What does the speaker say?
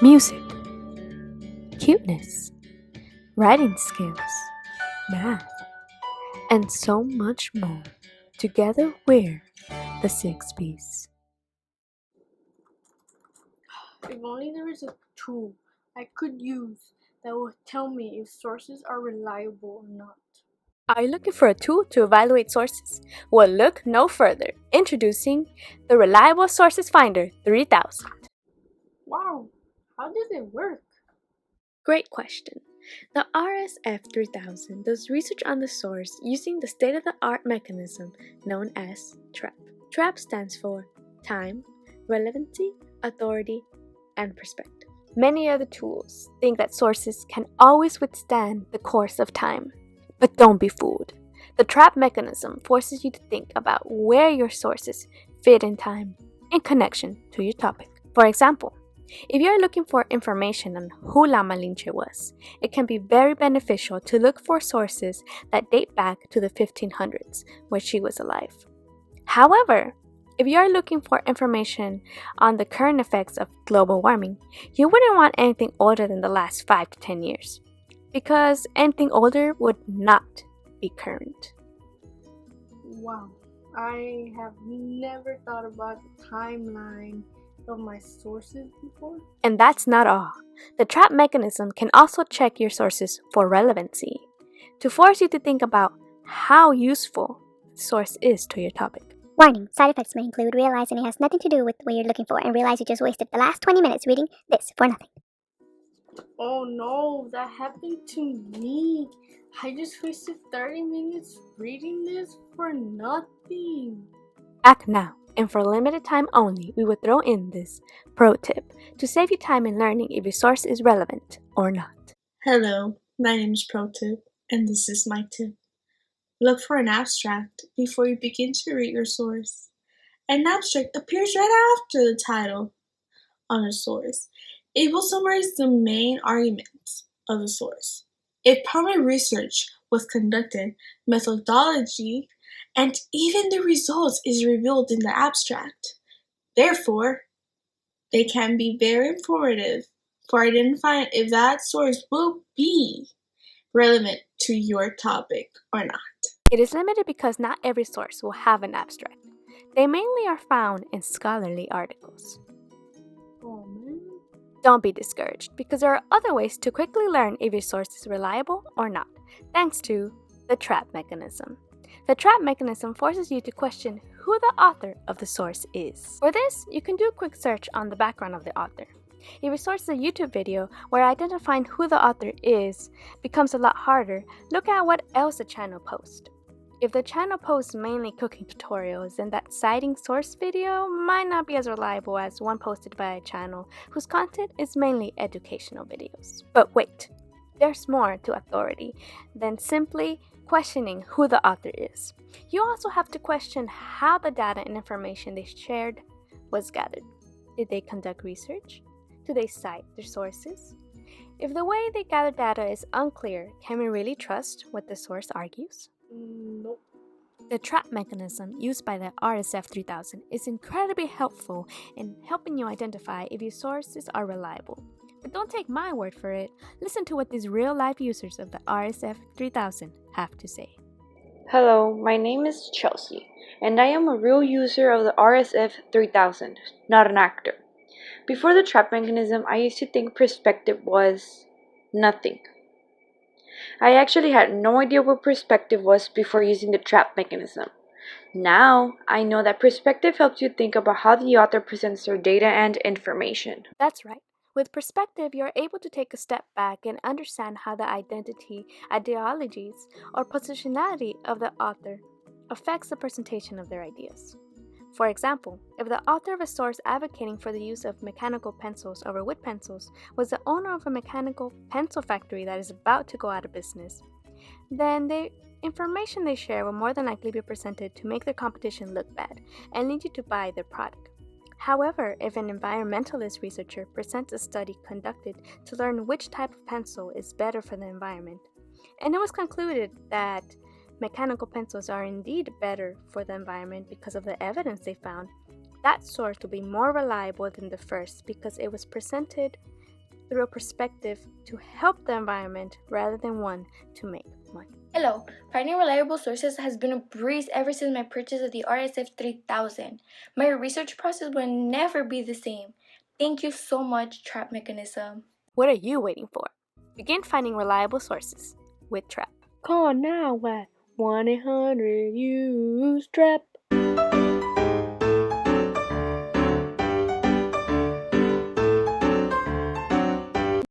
music, cuteness, writing skills, math, and so much more. Together we're the Six Piece. If only there was a tool I could use that would tell me if sources are reliable or not. Are you looking for a tool to evaluate sources? Well, look no further. Introducing the Reliable Sources Finder 3000. Wow, how does it work? Great question. The RSF 3000 does research on the source using the state-of-the-art mechanism known as TRAP. TRAP stands for Time, Relevancy, Authority, and Perspective. Many other tools think that sources can always withstand the course of time. But don't be fooled. The TRAP mechanism forces you to think about where your sources fit in time in connection to your topic. For example, if you're looking for information on who La Malinche was, it can be very beneficial to look for sources that date back to the 1500s, when she was alive. However, if you are looking for information on the current effects of global warming, you wouldn't want anything older than the last 5 to 10 years, because anything older would not be current. Wow, I have never thought about the timeline of my sources before. And that's not all. The TRAP mechanism can also check your sources for relevancy, to force you to think about how useful the source is to your topic. Warning, side effects may include realizing it has nothing to do with what you're looking for and realize you just wasted the last 20 minutes reading this for nothing. Oh no, that happened to me. I just wasted 30 minutes reading this for nothing. Act now, and for a limited time only, we will throw in this pro tip to save you time in learning if your source is relevant or not. Hello, my name is ProTip, and this is my tip. Look for an abstract before you begin to read your source. An abstract appears right after the title on a source. It will summarize the main arguments of the source. If primary research was conducted, methodology, and even the results is revealed in the abstract. Therefore, they can be very informative for identifying if that source will be relevant to your topic or not. It is limited because not every source will have an abstract. They mainly are found in scholarly articles. Oh man. Don't be discouraged, because there are other ways to quickly learn if your source is reliable or not, thanks to the TRAP mechanism. The TRAP mechanism forces you to question who the author of the source is. For this, you can do a quick search on the background of the author. If your source is a YouTube video where identifying who the author is becomes a lot harder, look at what else the channel posts. If the channel posts mainly cooking tutorials, then that citing source video might not be as reliable as one posted by a channel whose content is mainly educational videos. But wait, there's more to authority than simply questioning who the author is. You also have to question how the data and information they shared was gathered. Did they conduct research? Do they cite their sources? If the way they gather data is unclear, can we really trust what the source argues? Nope. The TRAP mechanism used by the RSF 3000 is incredibly helpful in helping you identify if your sources are reliable. But don't take my word for it. Listen to what these real-life users of the RSF 3000 have to say. Hello, my name is Chelsea, and I am a real user of the RSF 3000, not an actor. Before the TRAP mechanism, I used to think perspective was nothing. I actually had no idea what perspective was before using the TRAP mechanism. Now, I know that perspective helps you think about how the author presents their data and information. That's right. With perspective, you're able to take a step back and understand how the identity, ideologies, or positionality of the author affects the presentation of their ideas. For example, if the author of a source advocating for the use of mechanical pencils over wood pencils was the owner of a mechanical pencil factory that is about to go out of business, then the information they share will more than likely be presented to make their competition look bad and lead you to buy their product. However, if an environmentalist researcher presents a study conducted to learn which type of pencil is better for the environment, and it was concluded that mechanical pencils are indeed better for the environment because of the evidence they found, that source will be more reliable than the first because it was presented through a perspective to help the environment rather than one to make money. Hello, finding reliable sources has been a breeze ever since my purchase of the RSF 3000. My research process will never be the same. Thank you so much, Trap Mechanism. What are you waiting for? Begin finding reliable sources with Trap. Call now at 1-800-USE-TRAP.